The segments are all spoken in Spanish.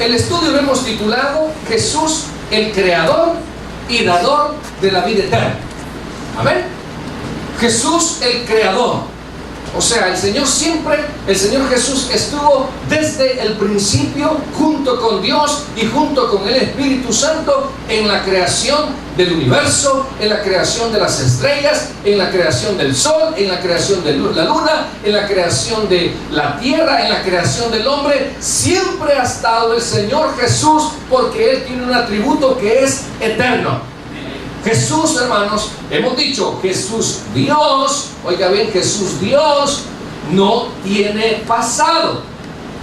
El estudio lo hemos titulado Jesús, el creador y dador de la vida eterna. Amén. Jesús, el creador. O sea, el Señor Jesús estuvo desde el principio junto con Dios y junto con el Espíritu Santo en la creación del universo, en la creación de las estrellas, en la creación del sol, en la creación de la luna, en la creación de la tierra, en la creación del hombre. Siempre ha estado el Señor Jesús, porque Él tiene un atributo que es eterno. Jesús, hermanos, hemos dicho, Jesús Dios, oiga bien, Jesús Dios no tiene pasado.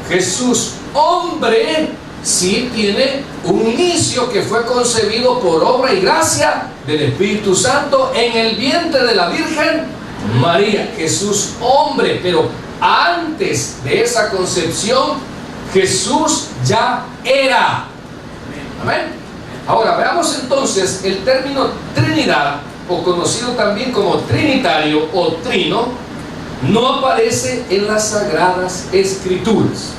Jesús hombre sí tiene un inicio que fue concebido por obra y gracia del Espíritu Santo en el vientre de la Virgen María. Jesús hombre, pero antes de esa concepción, Jesús ya era. Amén. Ahora veamos entonces el término Trinidad, o conocido también como Trinitario o Trino, no aparece en las Sagradas Escrituras.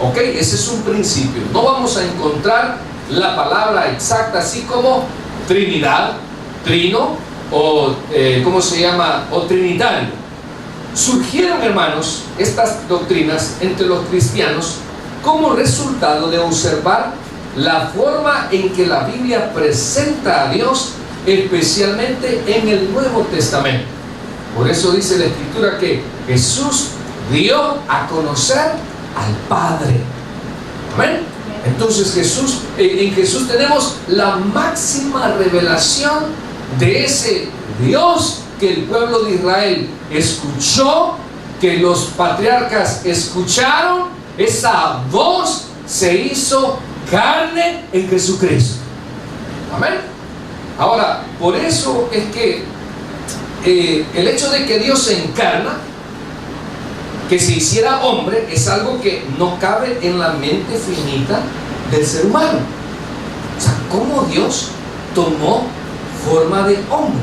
¿Ok? Ese es un principio. No vamos a encontrar la palabra exacta, así como Trinidad, Trino, o ¿cómo se llama? O Trinitario. Surgieron, hermanos, estas doctrinas entre los cristianos como resultado de observar la forma en que la Biblia presenta a Dios, especialmente en el Nuevo Testamento. Por eso dice la Escritura que Jesús dio a conocer al Padre. Amén. Entonces en Jesús tenemos la máxima revelación de ese Dios que el pueblo de Israel escuchó, que los patriarcas escucharon. Esa voz se hizo carne en Jesucristo. Amén. Ahora, por eso es que el hecho de que Dios se encarna, que se hiciera hombre, es algo que no cabe en la mente finita del ser humano. O sea, ¿cómo Dios tomó forma de hombre?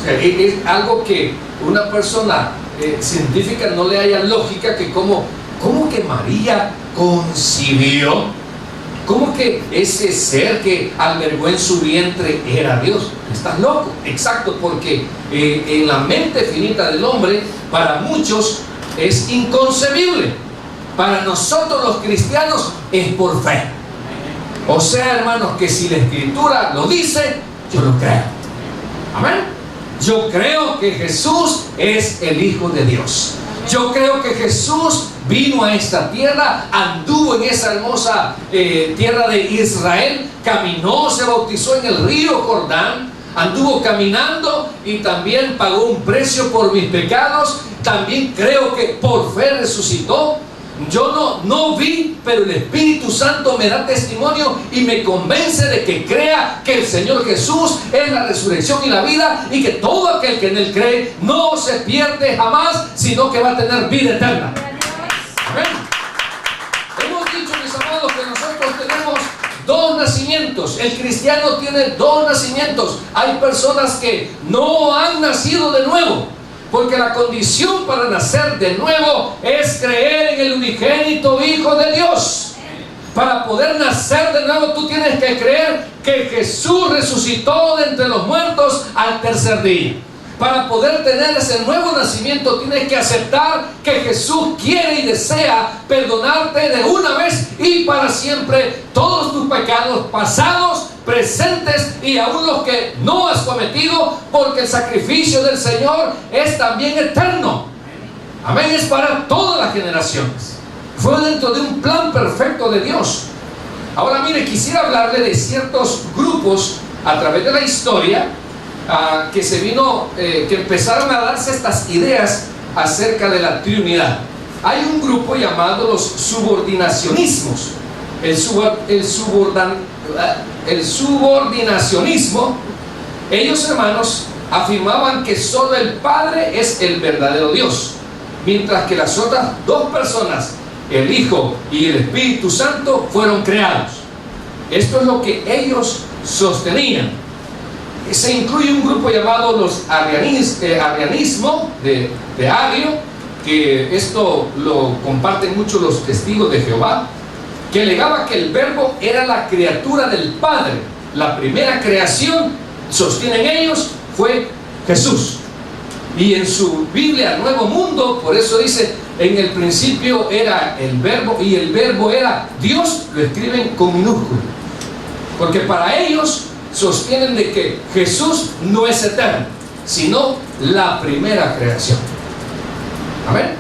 O sea, es algo que una persona científica no le haya lógica, que ¿cómo que María concibió? ¿Cómo que ese ser que albergó en su vientre era Dios? ¿Estás loco? Exacto, porque en la mente finita del hombre, para muchos es inconcebible. Para nosotros los cristianos es por fe. O sea, hermanos, que si la Escritura lo dice, yo lo creo. Amén. Yo creo que Jesús es el Hijo de Dios. Yo creo que Jesús vino a esta tierra, anduvo en esa hermosa tierra de Israel, caminó, se bautizó en el río Jordán, anduvo caminando y también pagó un precio por mis pecados. También creo que por fe resucitó. Yo no vi, pero el Espíritu Santo me da testimonio y me convence de que crea que el Señor Jesús es la resurrección y la vida, y que todo aquel que en Él cree no se pierde jamás, sino que va a tener vida eterna. Amén. Hemos dicho, mis amados, que nosotros tenemos dos nacimientos. El cristiano tiene dos nacimientos. Hay personas que no han nacido de nuevo, porque la condición para nacer de nuevo es creer en el unigénito Hijo de Dios. Para poder nacer de nuevo, tú tienes que creer que Jesús resucitó de entre los muertos al tercer día. Para poder tener ese nuevo nacimiento, tienes que aceptar que Jesús quiere y desea perdonarte de una vez y para siempre todos tus pecados pasados, presentes y aún los que no has cometido, porque el sacrificio del Señor es también eterno. Amén. Es para todas las generaciones. Fue dentro de un plan perfecto de Dios. Ahora mire, quisiera hablarle de ciertos grupos a través de la historia que empezaron a darse estas ideas acerca de la Trinidad. Hay un grupo llamado los subordinacionismos. El subordinacionismo, ellos, hermanos, afirmaban que solo el Padre es el verdadero Dios, mientras que las otras dos personas, el Hijo y el Espíritu Santo, fueron creados. Esto es lo que ellos sostenían. Se incluye un grupo llamado los arrianismo de Ario, que esto lo comparten mucho los testigos de Jehová, que alegaba que el Verbo era la criatura del Padre. La primera creación, sostienen ellos, fue Jesús. Y en su Biblia Nuevo Mundo, por eso dice, en el principio era el Verbo y el Verbo era Dios, lo escriben con minúscula. Porque para ellos sostienen de que Jesús no es eterno, sino la primera creación. Amén.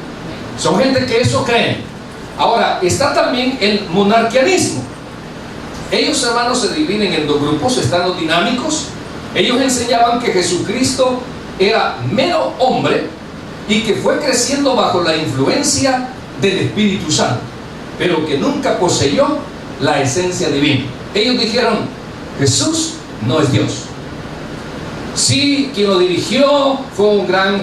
Son gente que eso creen. Ahora, está también el monarquianismo. Ellos, hermanos, se dividen en dos grupos. Están los dinámicos. Ellos enseñaban que Jesucristo era mero hombre y que fue creciendo bajo la influencia del Espíritu Santo, pero que nunca poseyó la esencia divina. Ellos dijeron, Jesús no es Dios. Sí, quien lo dirigió fue un gran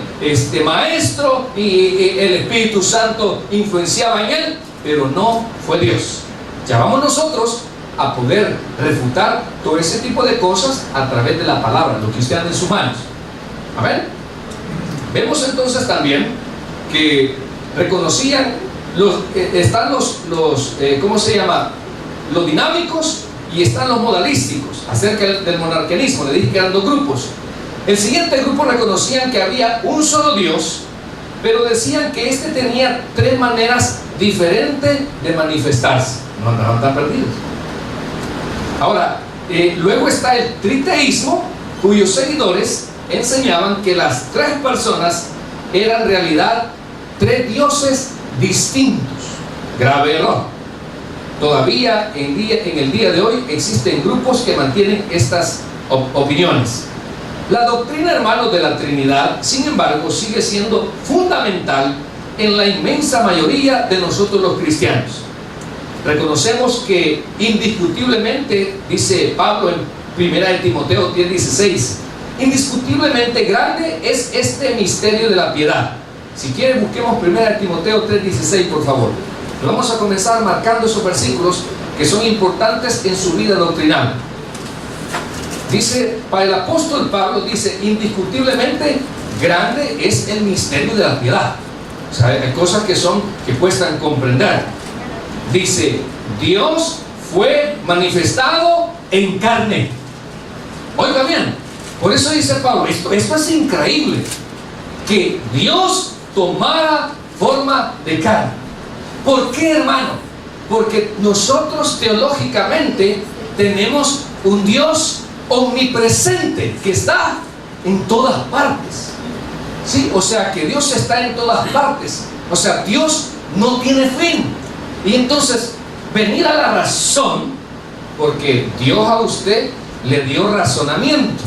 maestro y el Espíritu Santo influenciaba en él, pero no fue Dios. Ya vamos nosotros a poder refutar todo ese tipo de cosas a través de la palabra, lo que usted anda en sus manos. Amén. Vemos entonces también que reconocían están los ¿cómo se llama? Los dinámicos y están los modalísticos. Acerca del monarquianismo, le dije que eran dos grupos. El siguiente grupo reconocían que había un solo Dios, pero decían que este tenía tres maneras diferentes de manifestarse. No andaban tan perdidos. Ahora, luego está el triteísmo, cuyos seguidores enseñaban que las tres personas eran en realidad tres dioses distintos. Grave error. Todavía en el día de hoy existen grupos que mantienen estas opiniones. La doctrina, hermanos, de la Trinidad, sin embargo, sigue siendo fundamental en la inmensa mayoría de nosotros los cristianos. Reconocemos que indiscutiblemente, dice Pablo en 1 Timoteo 10:16, indiscutiblemente grande es este misterio de la piedad. Si quieren, busquemos 1 Timoteo 3:16, por favor. Vamos a comenzar marcando esos versículos que son importantes en su vida doctrinal. Dice, para el apóstol Pablo, dice, indiscutiblemente grande es el misterio de la piedad. O sea, hay cosas que cuestan comprender. Dice, Dios fue manifestado en carne. Oiga bien, por eso dice Pablo, esto es increíble, que Dios tomara forma de carne. ¿Por qué, hermano? Porque nosotros teológicamente tenemos un Dios omnipresente que está en todas partes. ¿Sí? O sea, que Dios está en todas partes. O sea, Dios no tiene fin. Y entonces, venir a la razón, porque Dios a usted le dio razonamiento.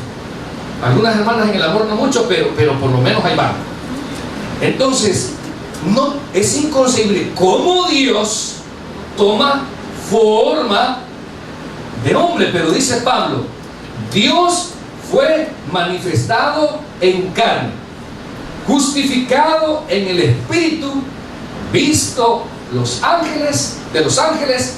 Algunas hermanas en el amor no mucho, pero por lo menos ahí van. Entonces, no, es inconcebible cómo Dios toma forma de hombre, pero dice Pablo, Dios fue manifestado en carne, justificado en el Espíritu, visto de los ángeles,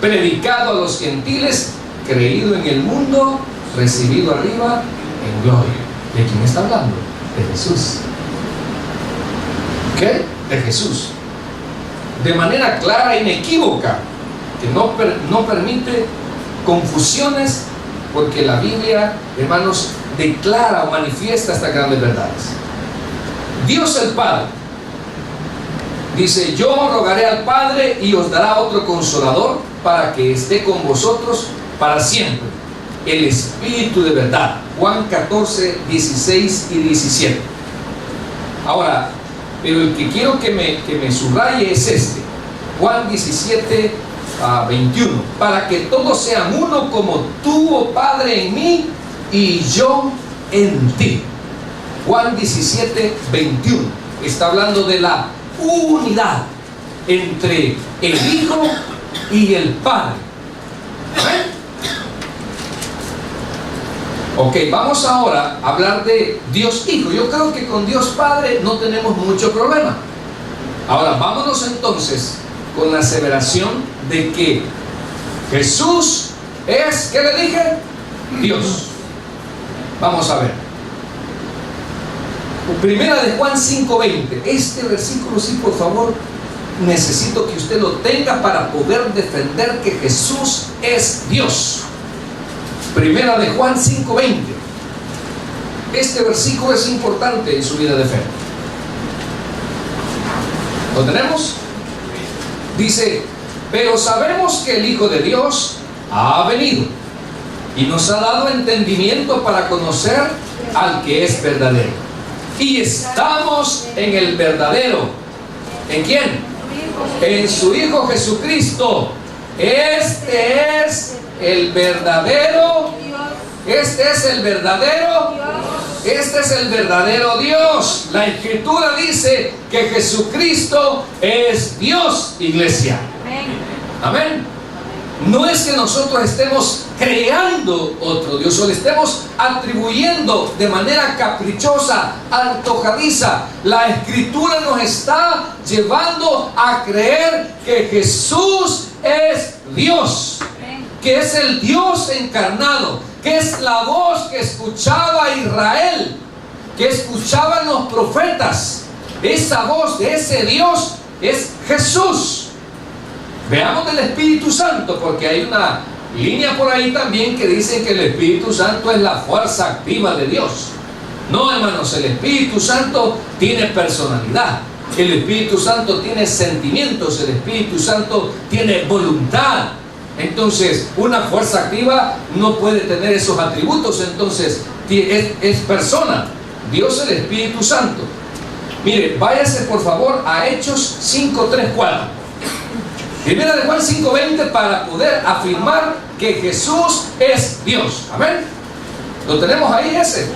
predicado a los gentiles, creído en el mundo, recibido arriba en gloria. ¿De quién está hablando? De Jesús. ¿Qué? De Jesús. De manera clara e inequívoca, que no permite confusiones, porque la Biblia, hermanos, declara o manifiesta estas grandes verdades. Dios el Padre dice, yo rogaré al Padre y os dará otro consolador para que esté con vosotros para siempre, el Espíritu de verdad. Juan 14, 16 y 17. Ahora, pero el que quiero que me subraye es este, Juan 17, 21, para que todos sean uno como tú, oh Padre, en mí y yo en ti. Juan 17, 21 está hablando de la unidad entre el Hijo y el Padre. ¿Amén? Ok, vamos ahora a hablar de Dios Hijo. Yo creo que con Dios Padre no tenemos mucho problema. Ahora, vámonos entonces con la aseveración de que Jesús es, ¿qué le dije? Dios. Vamos a ver. Primera de Juan 5:20. Este versículo, sí, por favor, necesito que usted lo tenga para poder defender que Jesús es Dios. Primera de Juan 5:20. Este versículo es importante en su vida de fe. ¿Lo tenemos? Dice: pero sabemos que el Hijo de Dios ha venido y nos ha dado entendimiento para conocer al que es verdadero. Y estamos en el verdadero. ¿En quién? En su Hijo Jesucristo. Este es el verdadero. Este es el verdadero. Este es el verdadero Dios. La Escritura dice que Jesucristo es Dios, iglesia. Amén. No es que nosotros estemos creando otro Dios o le estemos atribuyendo de manera caprichosa, antojadiza. La Escritura nos está llevando a creer que Jesús es Dios, que es el Dios encarnado, que es la voz que escuchaba Israel, que escuchaban los profetas. Esa voz de ese Dios es Jesús. Veamos del Espíritu Santo, porque hay una línea por ahí también que dice que el Espíritu Santo es la fuerza activa de Dios. No, hermanos, el Espíritu Santo tiene personalidad, el Espíritu Santo tiene sentimientos, el Espíritu Santo tiene voluntad. Entonces, una fuerza activa no puede tener esos atributos, entonces es persona. Dios, el Espíritu Santo. Mire, váyase por favor a Hechos 5:3-4. Primera de Juan 5:20, para poder afirmar que Jesús es Dios. Amén. Lo tenemos ahí ese.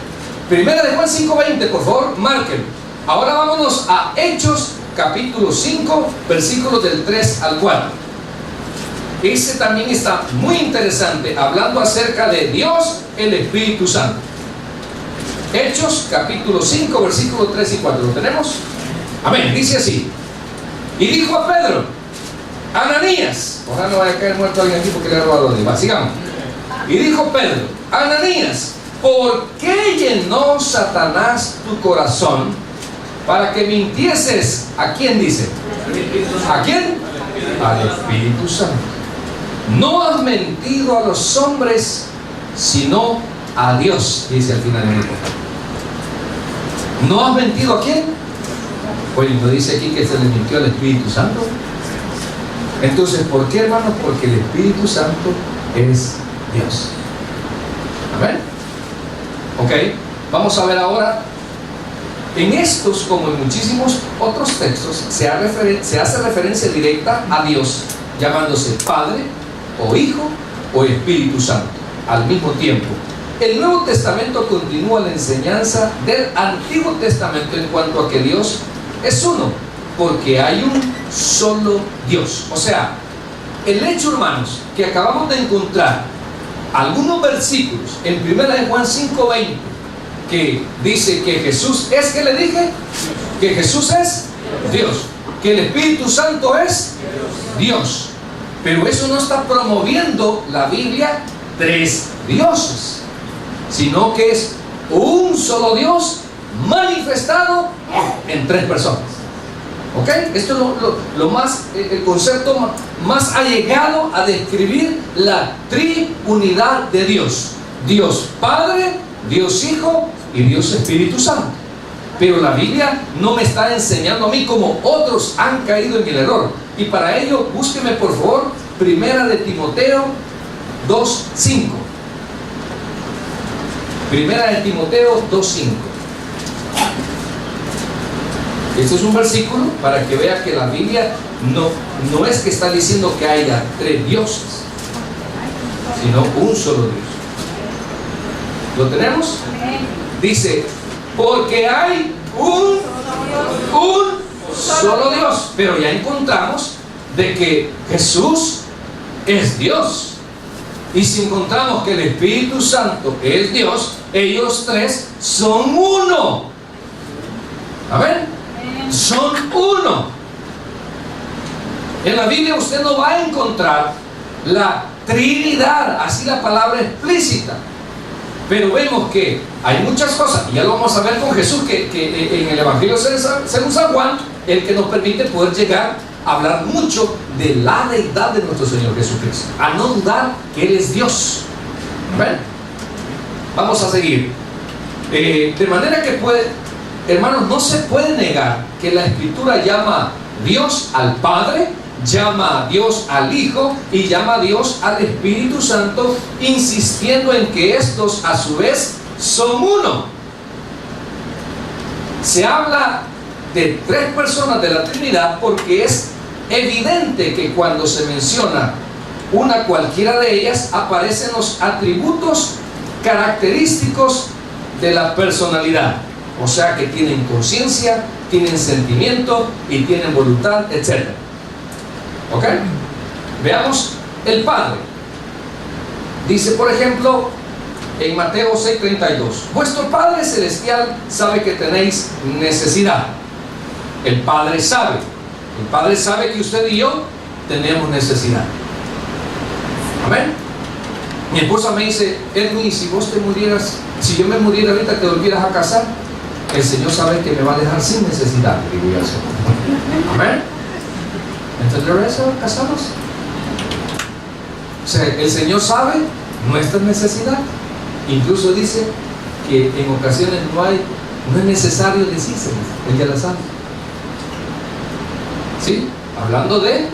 Primera de Juan 5:20, por favor, márquenlo. Ahora vámonos a Hechos capítulo 5, versículos del 3 al 4. Ese también está muy interesante, hablando acerca de Dios, el Espíritu Santo. Hechos capítulo 5, versículos 3 y 4. ¿Lo tenemos? Amén. Dice así: y dijo a Pedro: Ananías. Ojalá no vaya a caer muerto alguien aquí porque le ha robado de más. Sigamos. Y dijo Pedro: Ananías, ¿por qué llenó Satanás tu corazón para que mintieses? ¿A quién dice? ¿A quién? Al Espíritu Santo. No has mentido a los hombres, sino a Dios, dice al final del libro. ¿No has mentido a quién? Pues no dice aquí que se le mintió al Espíritu Santo. Entonces, ¿por qué, hermanos? Porque el Espíritu Santo es Dios. Amén. Ok, vamos a ver ahora. En estos, como en muchísimos otros textos, se hace referencia directa a Dios, llamándose Padre, o Hijo, o Espíritu Santo, al mismo tiempo. El Nuevo Testamento continúa la enseñanza del Antiguo Testamento en cuanto a que Dios es uno, porque hay un solo Dios. O sea, el hecho, hermanos, que acabamos de encontrar algunos versículos en 1 de Juan 5:20 que dice que Jesús es, ¿qué le dije? Que Jesús es Dios, que el Espíritu Santo es Dios. Pero eso no está promoviendo la Biblia tres dioses, sino que es un solo Dios manifestado en tres personas. ¿Ok? Esto es lo más, el concepto más allegado a describir la triunidad de Dios. Dios Padre, Dios Hijo y Dios Espíritu Santo. Pero la Biblia no me está enseñando a mí como otros han caído en el error. Y para ello, búsqueme por favor, Primera de Timoteo 2:5. Primera de Timoteo 2:5. Este es un versículo para que vea que la Biblia no es que está diciendo que haya tres dioses, sino un solo Dios. ¿Lo tenemos? Dice, porque hay un solo Dios. Pero ya encontramos de que Jesús es Dios. Y si encontramos que el Espíritu Santo es Dios, ellos tres son uno. Amén. Son uno. En la Biblia usted no va a encontrar la Trinidad, así la palabra explícita. Pero vemos que hay muchas cosas, y ya lo vamos a ver con Jesús, que en el Evangelio según San Juan, el que nos permite poder llegar hablar mucho de la deidad de nuestro Señor Jesucristo, a no dudar que Él es Dios. ¿Ven? Vamos a seguir. De manera que hermanos, no se puede negar que la Escritura llama Dios al Padre, llama a Dios al Hijo y llama a Dios al Espíritu Santo, insistiendo en que estos a su vez son uno. Se habla de tres personas de la Trinidad porque es evidente que cuando se menciona una cualquiera de ellas aparecen los atributos característicos de la personalidad, o sea que tienen conciencia, tienen sentimiento y tienen voluntad, etc. ¿Ok? Veamos el Padre. Dice, por ejemplo, en Mateo 6:32, vuestro Padre Celestial sabe que tenéis necesidad. El Padre sabe que usted y yo tenemos necesidad. Amén. Mi esposa me dice, Edwin, si vos te murieras, si yo me muriera ahorita, te volvieras a casar, el Señor sabe que me va a dejar sin necesidad. Digo yo así. Amén. ¿Entenderá eso, casados? O sea, el Señor sabe nuestra necesidad. Incluso dice que en ocasiones no es necesario decirse, Él ya la sabe. ¿Sí? Hablando de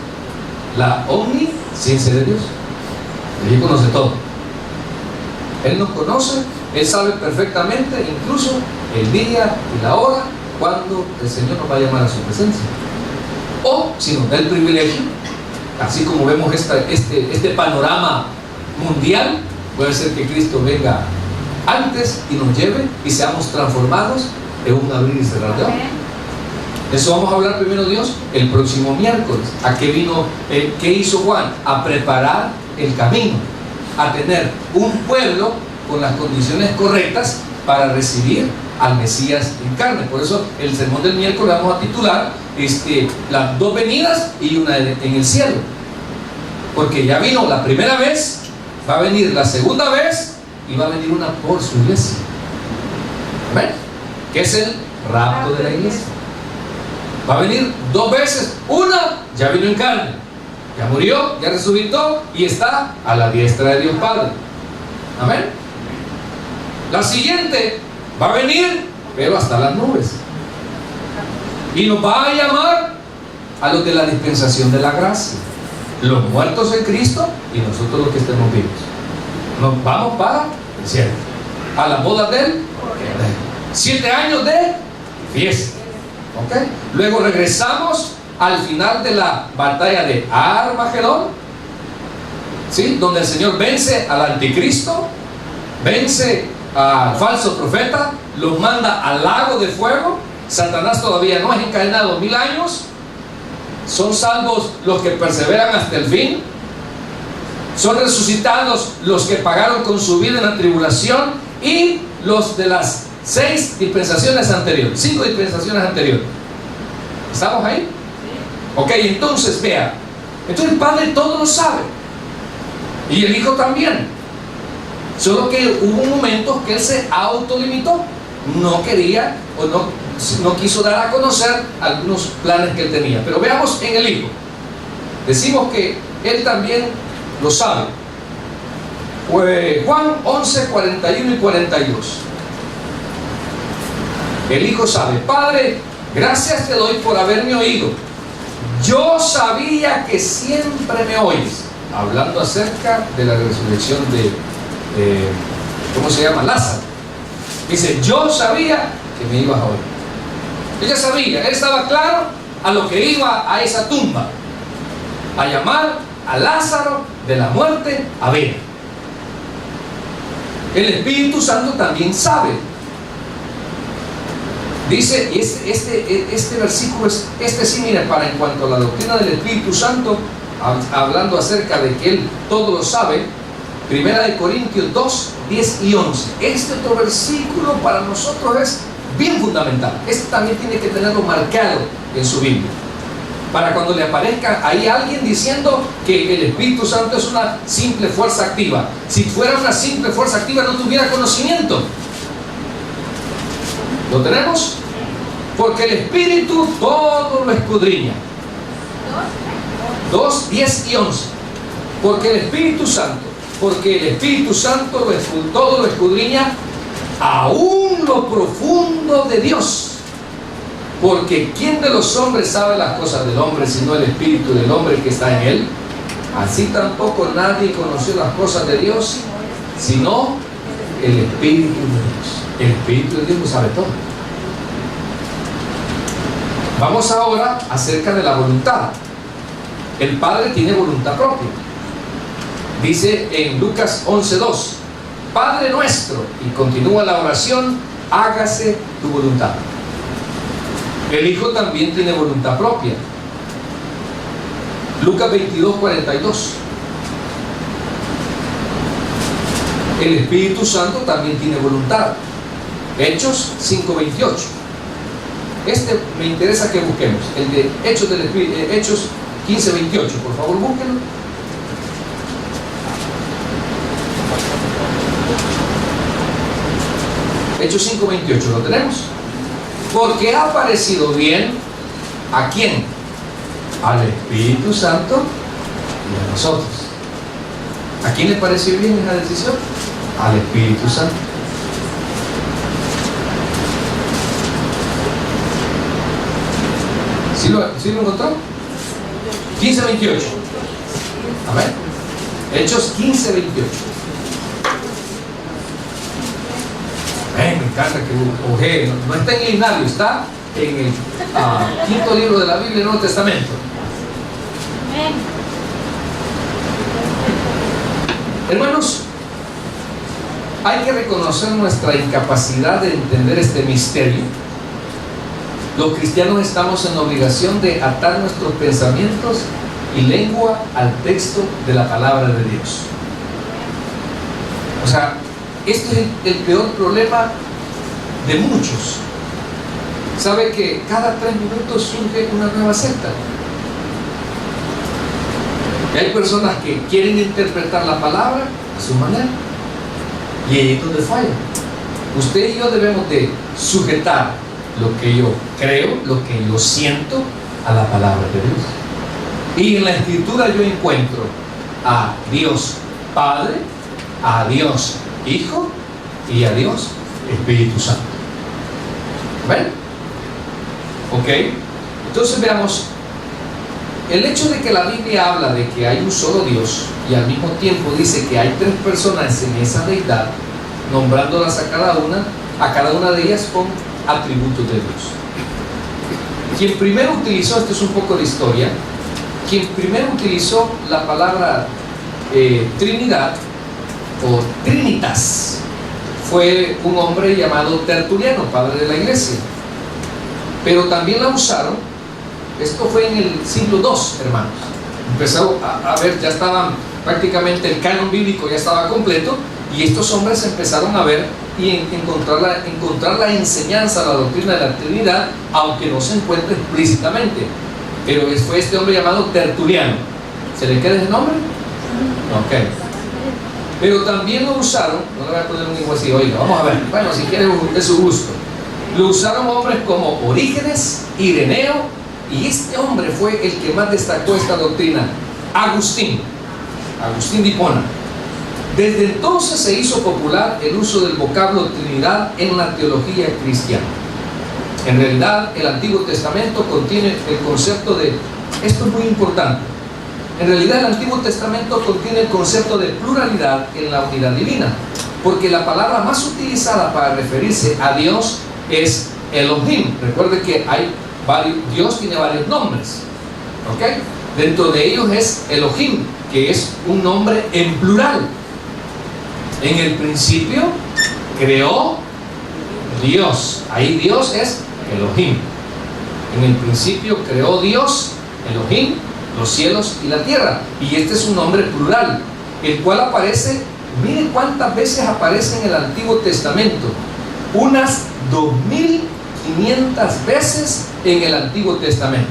la omnisciencia de Dios. Él conoce todo. Él nos conoce, Él sabe perfectamente, incluso el día y la hora cuando el Señor nos va a llamar a su presencia. O si nos da el privilegio, así como vemos este panorama mundial, puede ser que Cristo venga antes y nos lleve y seamos transformados en un abrir y cerrar de ojos. Eso vamos a hablar primero, Dios, el próximo miércoles. ¿A qué vino? ¿Qué hizo Juan? A preparar el camino, a tener un pueblo con las condiciones correctas para recibir al Mesías en carne. Por eso el sermón del miércoles vamos a titular las dos venidas y una en el cielo, porque ya vino la primera vez, va a venir la segunda vez y va a venir una por su iglesia. ¿Ven? Que es el rapto de la iglesia. Va a venir dos veces. Una ya vino en carne, ya murió, ya resucitó y está a la diestra de Dios Padre. Amén. La siguiente va a venir, pero hasta las nubes, y nos va a llamar a los de la dispensación de la gracia, los muertos en Cristo y nosotros los que estemos vivos. Nos vamos para el cielo, a la boda del Cordero. 7 años de fiesta. ¿Okay? Luego regresamos al final de la batalla de Armagedón, ¿sí? Donde el Señor vence al anticristo, vence al falso profeta, los manda al lago de fuego. Satanás todavía no es encadenado 1000 años. Son salvos los que perseveran hasta el fin. Son resucitados los que pagaron con su vida en la tribulación y los de las 5 dispensaciones anteriores. ¿Estamos ahí? Ok, entonces vea. Entonces el Padre todo lo sabe. Y el Hijo también. Solo que hubo momentos que Él se autolimitó. No quería o no quiso dar a conocer algunos planes que Él tenía. Pero veamos en el Hijo. Decimos que Él también lo sabe. Juan 11, 41 y 42. El Hijo sabe: Padre, gracias te doy por haberme oído. Yo sabía que siempre me oyes. Hablando acerca de la resurrección de ¿cómo se llama? Lázaro. Dice, yo sabía que me ibas a oír. Él ya sabía, él estaba claro a lo que iba a esa tumba, a llamar a Lázaro de la muerte a vida. El Espíritu Santo también sabe. Dice, y este versículo sí, mira, para en cuanto a la doctrina del Espíritu Santo, hablando acerca de que Él todo lo sabe, 1 Corintios 2, 10 y 11. Este otro versículo para nosotros es bien fundamental. Este también tiene que tenerlo marcado en su Biblia, para cuando le aparezca ahí alguien diciendo que el Espíritu Santo es una simple fuerza activa. Si fuera una simple fuerza activa no tuviera conocimiento. ¿Lo tenemos? Porque el Espíritu todo lo escudriña. 2, 10 y 11. Porque el Espíritu Santo todo lo escudriña, aún lo profundo de Dios. Porque ¿quién de los hombres sabe las cosas del hombre, sino el espíritu del hombre que está en él? Así tampoco nadie conoció las cosas de Dios, sino el Espíritu de Dios. El Espíritu de Dios lo sabe todo. Vamos ahora acerca de la voluntad. El Padre tiene voluntad propia. Dice en Lucas 11:2, Padre nuestro, y continúa la oración, hágase tu voluntad. El Hijo también tiene voluntad propia. Lucas 22:42. El Espíritu Santo también tiene voluntad. Hechos 5:28. Este me interesa que busquemos, el de Hechos 15:28. Por favor, búsquenlo. Hechos 5:28, ¿lo tenemos? Porque ha parecido bien, ¿a quién? Al Espíritu Santo y a nosotros. ¿A quién le pareció bien esa decisión? Al Espíritu Santo. ¿Sí lo encontró? 15:28. A ver. Hechos 15:28. Me encanta que ojee. No está en el himnario, está en el quinto libro de la Biblia, el Nuevo Testamento. Hermanos, hay que reconocer nuestra incapacidad de entender este misterio. Los cristianos estamos en la obligación de atar nuestros pensamientos y lengua al texto de la palabra de Dios. O sea, este es el peor problema de muchos. Sabe que cada 3 minutos surge una nueva secta. Y hay personas que quieren interpretar la palabra a su manera. Y ahí es donde falla. Usted y yo debemos de sujetar lo que yo creo, lo que yo siento a la palabra de Dios. Y en la Escritura yo encuentro a Dios Padre, a Dios Hijo y a Dios Espíritu Santo. ¿Ven? Ok. Entonces veamos. El hecho de que la Biblia habla de que hay un solo Dios y al mismo tiempo dice que hay 3 personas en esa deidad, nombrándolas a cada una de ellas con atributos de Dios. Quien primero utilizó, esto es un poco de historia, quien primero utilizó la palabra Trinidad o Trinitas fue un hombre llamado Tertuliano, padre de la iglesia. Pero también la usaron, esto fue en el siglo II, hermanos. Empezaron a ver, ya estaban prácticamente, el canon bíblico ya estaba completo, y estos hombres empezaron a ver y encontrar la enseñanza, la doctrina de la Trinidad, aunque no se encuentre explícitamente. Pero fue este hombre llamado Tertuliano. ¿Se le queda ese nombre? Ok. Pero también lo usaron, no le voy a poner un hijo así, oiga, vamos a ver, bueno, si quiere es su gusto. Lo usaron hombres como Orígenes, Ireneo, y este hombre fue el que más destacó esta doctrina, Agustín de Hipona. Desde entonces se hizo popular el uso del vocablo Trinidad en la teología cristiana. En realidad, el Antiguo Testamento contiene el concepto de, esto es muy importante, en realidad el Antiguo Testamento contiene el concepto de pluralidad en la unidad divina, porque la palabra más utilizada para referirse a Dios es Elohim. Recuerde que Dios tiene varios nombres, ¿ok? Dentro de ellos es Elohim, que es un nombre en plural. En el principio creó Dios. Ahí Dios es Elohim. En el principio creó Dios, Elohim, los cielos y la tierra. Y este es un nombre plural, el cual aparece, miren cuántas veces aparece en el Antiguo Testamento. Unas 2500 veces en el Antiguo Testamento.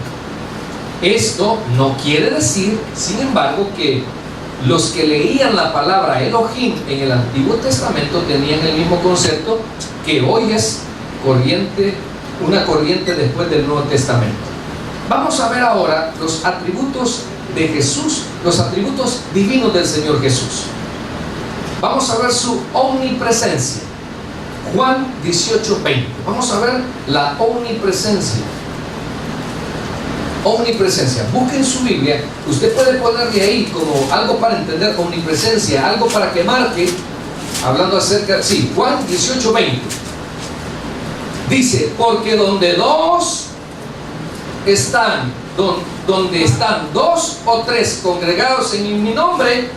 Esto no quiere decir, sin embargo, que los que leían la palabra Elohim en el Antiguo Testamento tenían el mismo concepto que hoy es una corriente después del Nuevo Testamento. Vamos a ver ahora los atributos de Jesús, los atributos divinos del Señor Jesús. Vamos a ver su omnipresencia. Juan 18:20. Vamos a ver la omnipresencia. Omnipresencia. Busquen su Biblia. Usted puede ponerle ahí como algo para entender omnipresencia, algo para que marque, hablando acerca, sí, Juan 18:20. Dice, porque donde están dos o tres congregados en mi nombre,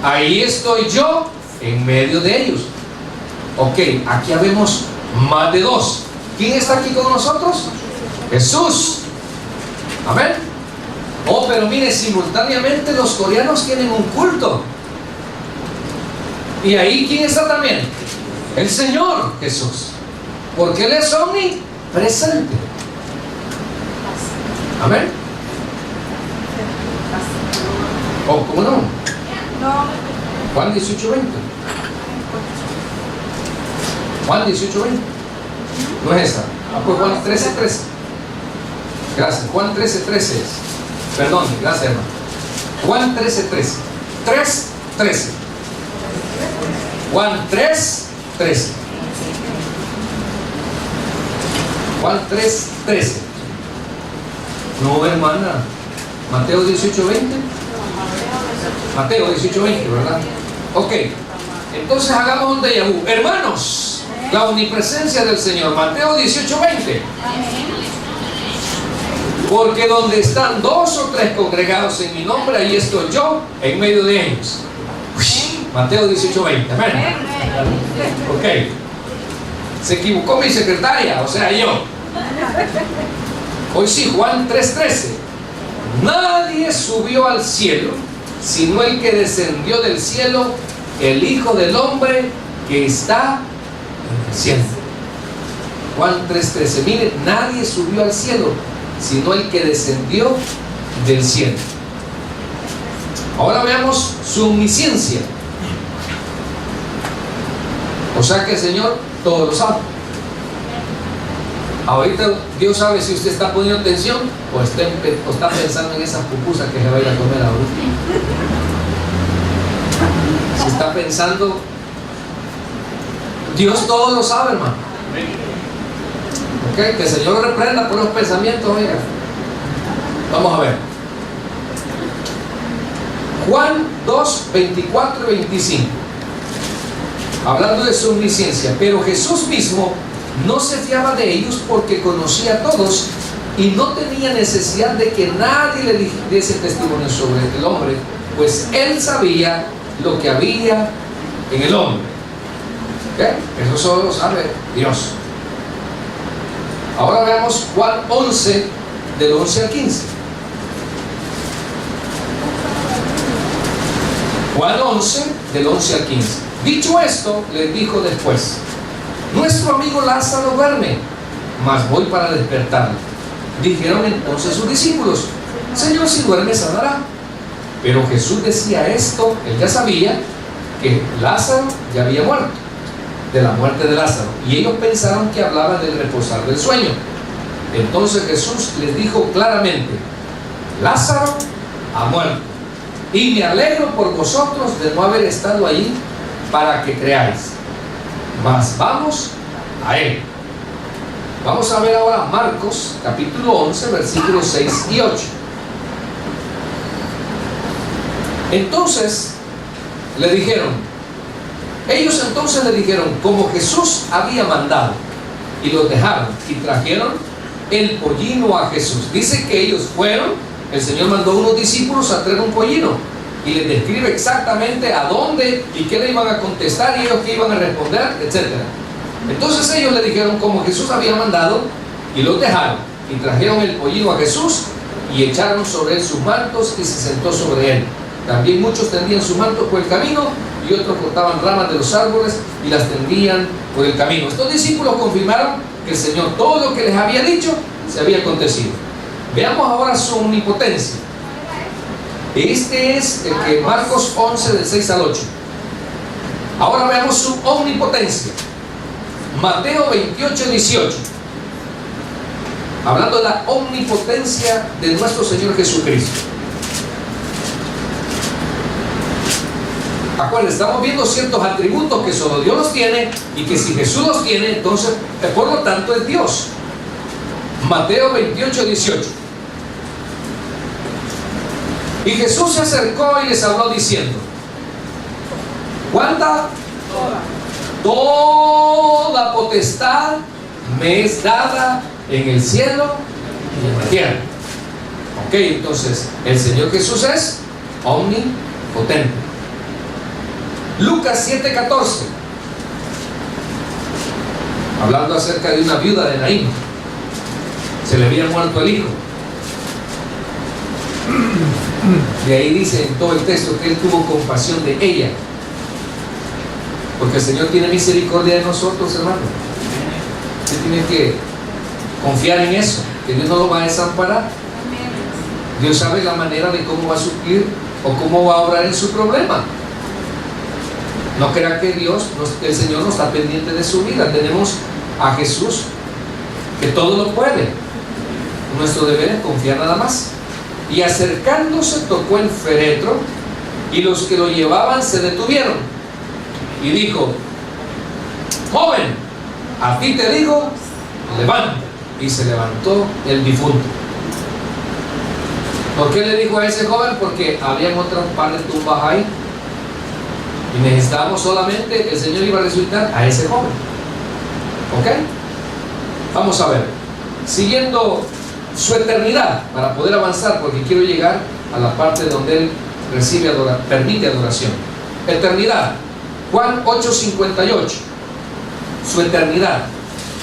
ahí estoy yo en medio de ellos. Ok, aquí habemos más de dos. ¿Quién está aquí con nosotros? Jesús. Amén. Oh, pero mire, simultáneamente los coreanos tienen un culto. Y ahí, ¿quién está también? El Señor Jesús. Porque Él es omnipresente. Amén. ¿O cómo no? Juan 18:20. Juan 18:20. No es esa. Pues Juan 13:13. Gracias. Juan 13:13 es. Perdón, gracias, hermano. Juan 13:13. 3:13. Juan 3:13. Juan 3:13. No, hermana. Mateo 18:20. Mateo 18:20, ¿verdad? Ok. Entonces hagamos un déjà vu. Hermanos, la omnipresencia del Señor. Mateo 18:20. Porque donde están dos o tres congregados en mi nombre, ahí estoy yo en medio de ellos. Mateo 18:20. Amén. Ok. Se equivocó mi secretaria, o sea, yo. Hoy sí, Juan 3:13. Nadie subió al cielo, sino el que descendió del cielo, el Hijo del Hombre que está en el cielo. Juan 3:13. Mire, nadie subió al cielo, sino el que descendió del cielo. Ahora veamos su omnisciencia. O sea que el Señor todo lo sabe. Ahorita Dios sabe si usted está poniendo atención o está pensando en esas pupusas que se va a ir a comer ahorita. Si está pensando, Dios todo lo sabe, hermano. Ok, que el Señor lo reprenda por los pensamientos, oiga. Vamos a ver. Juan 2:24 y 25. Hablando de su omnisciencia. Pero Jesús mismo no se fiaba de ellos porque conocía a todos y no tenía necesidad de que nadie le diese testimonio sobre el hombre, pues Él sabía lo que había en el hombre. ¿Okay? Eso solo lo sabe Dios. Ahora veamos Juan 11, del 11 al 15. Juan 11, del 11 al 15. Dicho esto, les dijo después: nuestro amigo Lázaro duerme, mas voy para despertarlo. Dijeron entonces sus discípulos: Señor, si duerme sanará. Pero Jesús decía esto, él ya sabía que Lázaro ya había muerto, de la muerte de Lázaro, y ellos pensaron que hablaba del reposar del sueño. Entonces Jesús les dijo claramente: Lázaro ha muerto, y me alegro por vosotros de no haber estado allí para que creáis. Mas vamos a él. Vamos a ver ahora Marcos capítulo 11 versículos 6 y 8. Entonces ellos entonces le dijeron como Jesús había mandado, y los dejaron y trajeron el pollino a Jesús. Dice que ellos fueron, el Señor mandó a unos discípulos a traer un pollino y les describe exactamente a dónde y qué le iban a contestar y ellos qué iban a responder, etc. Entonces ellos le dijeron como Jesús había mandado y los dejaron y trajeron el pollino a Jesús y echaron sobre él sus mantos y se sentó sobre él. También muchos tendían sus mantos por el camino y otros cortaban ramas de los árboles y las tendían por el camino. Estos discípulos confirmaron que el Señor todo lo que les había dicho se había acontecido. Veamos ahora su omnipotencia. Este es el que Marcos 11 del 6 al 8. Ahora veamos su omnipotencia. Mateo 28, 18. Hablando de la omnipotencia de nuestro Señor Jesucristo. Acuérdense, estamos viendo ciertos atributos que solo Dios los tiene, y que si Jesús los tiene, entonces por lo tanto es Dios. Mateo 28:18. Y Jesús se acercó y les habló diciendo: ¿cuánta? Toda potestad me es dada en el cielo y en la tierra. Ok, entonces el Señor Jesús es omnipotente. Lucas 7:14, hablando acerca de una viuda de Naín. Se le había muerto el hijo. Y ahí dice en todo el texto que Él tuvo compasión de ella, porque el Señor tiene misericordia de nosotros, hermano. Usted tiene que confiar en eso, que Dios no lo va a desamparar. Dios sabe la manera de cómo va a suplir o cómo va a obrar en su problema. No crea que el Señor no está pendiente de su vida. Tenemos a Jesús, que todo lo puede. Nuestro deber es confiar nada más. Y acercándose tocó el féretro, y los que lo llevaban se detuvieron. Y dijo: joven, a ti te digo, levanta. Y se levantó el difunto. ¿Por qué le dijo a ese joven? Porque habían otras par de tumbas ahí, y necesitábamos solamente, el Señor iba a resucitar a ese joven. ¿Ok? Vamos a ver, siguiendo su eternidad, para poder avanzar, porque quiero llegar a la parte donde Él permite adoración. Eternidad, Juan 8:58. Su eternidad,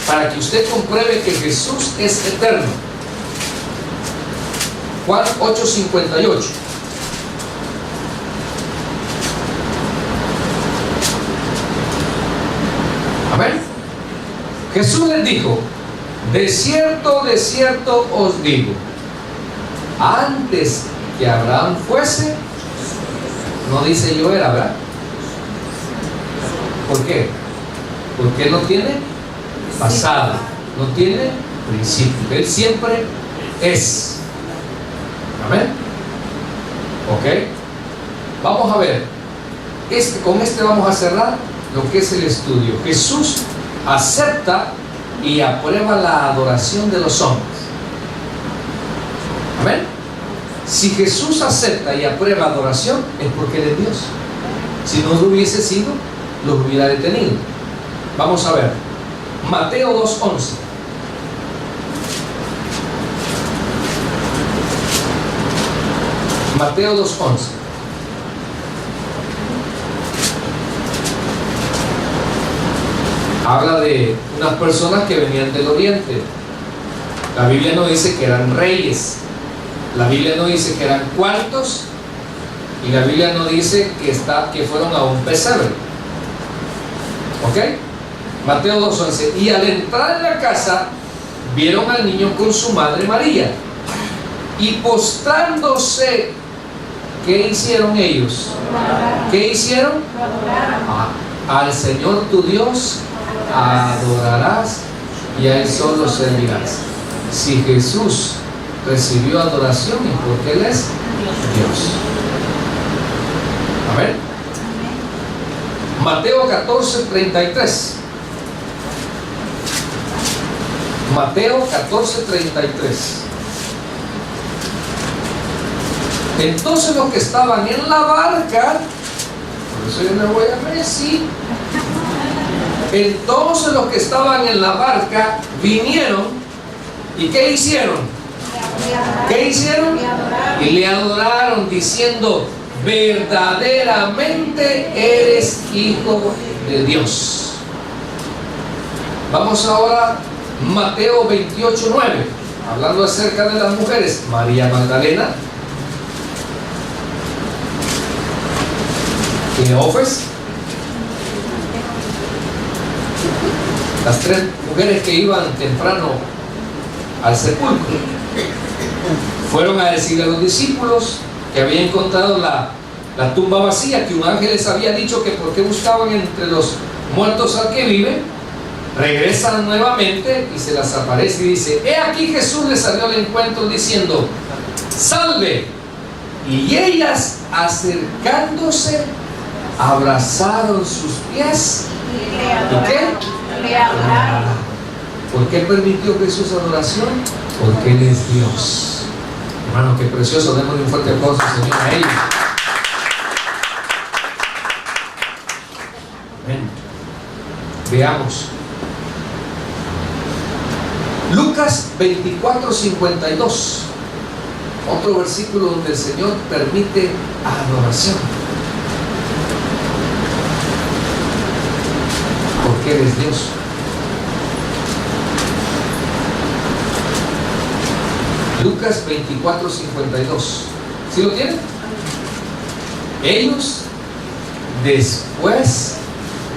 para que usted compruebe que Jesús es eterno. Juan 8:58. Amén. Jesús les dijo: de cierto os digo, antes que Abraham fuese, no dice yo era, ¿verdad? ¿Por qué? Porque Él no tiene pasado, no tiene principio. Él siempre es. Amén. Ok. Vamos a ver. Con este vamos a cerrar lo que es el estudio. Jesús acepta y aprueba la adoración de los hombres. Amén. Si Jesús acepta y aprueba adoración, es porque Él es Dios. Si no lo hubiese sido, los hubiera detenido. Vamos a ver Mateo 2:11. Mateo 2:11. Habla de unas personas que venían del oriente. La Biblia no dice que eran reyes, la Biblia no dice que eran cuantos, y la Biblia no dice que fueron a un pesebre. ¿Ok? Mateo 2:11. Y al entrar en la casa, vieron al niño con su madre María, y postrándose, ¿qué hicieron ellos? ¿Qué hicieron? Al Señor tu Dios adorarás, y a Él solo servirás. Si Jesús recibió adoración, es porque Él es Dios. Amén. Mateo 14:33. Mateo 14:33. Entonces los que estaban en la barca, por eso yo me voy a Messi. Entonces los que estaban en la barca vinieron, ¿y qué hicieron? ¿Qué hicieron? Y le adoraron, diciendo: verdaderamente eres Hijo de Dios. Vamos ahora a Mateo 28:9, hablando acerca de las mujeres. María Magdalena, Cleofas, las tres mujeres que iban temprano al sepulcro, fueron a decirle a los discípulos que había encontrado la tumba vacía, que un ángel les había dicho que por qué buscaban entre los muertos al que vive. Regresan nuevamente y se las aparece y dice: he aquí Jesús les salió al encuentro diciendo: salve. Y ellas, acercándose, abrazaron sus pies. ¿Y qué? ¿Por qué permitió Jesús adoración? Porque Él es Dios. Hermano, qué precioso. Démosle un fuerte aplauso, Señor, a ellos. Amén. Veamos Lucas 24:52, otro versículo donde el Señor permite adoración, porque Él es Dios. Lucas 24:52. ¿Sí lo tienen? Ellos, después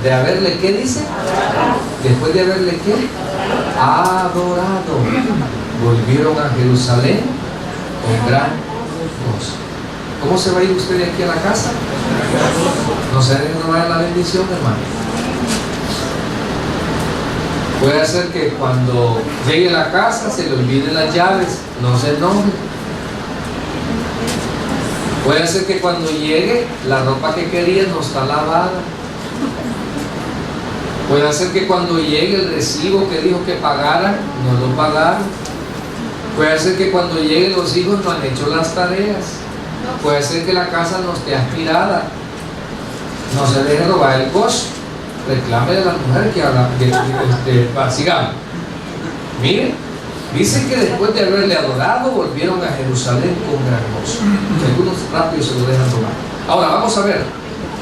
de haberle, ¿qué dice? Después de haberle, ¿qué? Adorado, volvieron a Jerusalén con gran gozo. ¿Cómo se va a ir usted de aquí a la casa? No se debe robar la bendición, hermano. Puede hacer que cuando llegue a la casa se le olviden las llaves, no se enoje. Puede hacer que cuando llegue la ropa que quería no está lavada. Puede hacer que cuando llegue el recibo que dijo que pagaran, no lo pagaron. Puede hacer que cuando lleguen los hijos no han hecho las tareas. Puede ser que la casa no esté aspirada. No se deje robar el gozo. Reclame de la mujer que habla. Sigamos. Miren, dice que después de haberle adorado, volvieron a Jerusalén con gran gozo. Algunos rápido se lo dejan robar. Ahora vamos a ver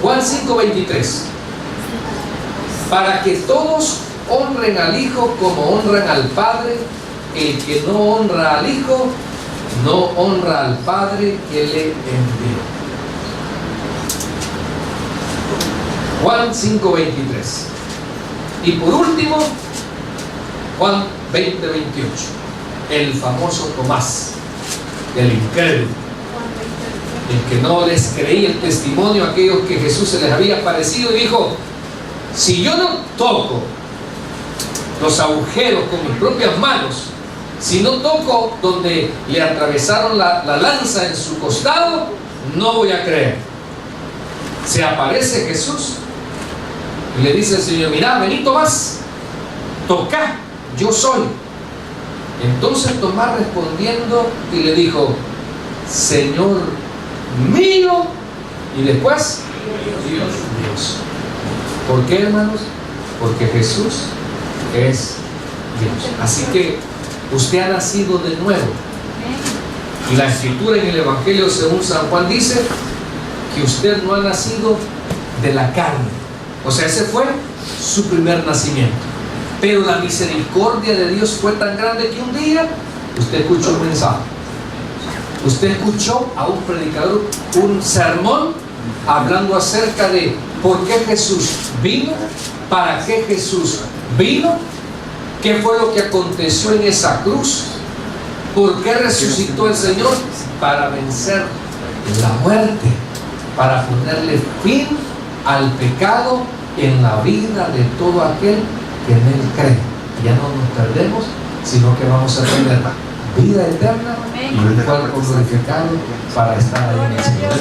Juan 5:23. Para que todos honren al Hijo como honran al Padre. El que no honra al Hijo, no honra al Padre que le envió. Juan 5:23. Y por último, Juan 20:28. El famoso Tomás, el incrédulo, el que no les creía el testimonio a aquellos que Jesús se les había aparecido, y dijo: si yo no toco los agujeros con mis propias manos, si no toco donde le atravesaron la lanza en su costado, no voy a creer. Se aparece Jesús y le dice al Señor: mira, vení Tomás, toca, yo soy. Entonces Tomás respondiendo y le dijo: Señor mío, y después Dios. ¿Por qué, hermanos? Porque Jesús es Dios. Así que usted ha nacido de nuevo. Y la escritura en el Evangelio según San Juan dice que usted no ha nacido de la carne. O sea, ese fue su primer nacimiento. Pero la misericordia de Dios fue tan grande que un día usted escuchó un mensaje. Usted escuchó a un predicador, un sermón, hablando acerca de por qué Jesús vino, para qué Jesús vino, qué fue lo que aconteció en esa cruz, por qué resucitó el Señor, para vencer la muerte, para ponerle fin al pecado en la vida de todo aquel que en Él cree. Ya no nos perdemos, sino que vamos a tener vida eterna y un cuerpo glorificado para estar ahí en el Señor.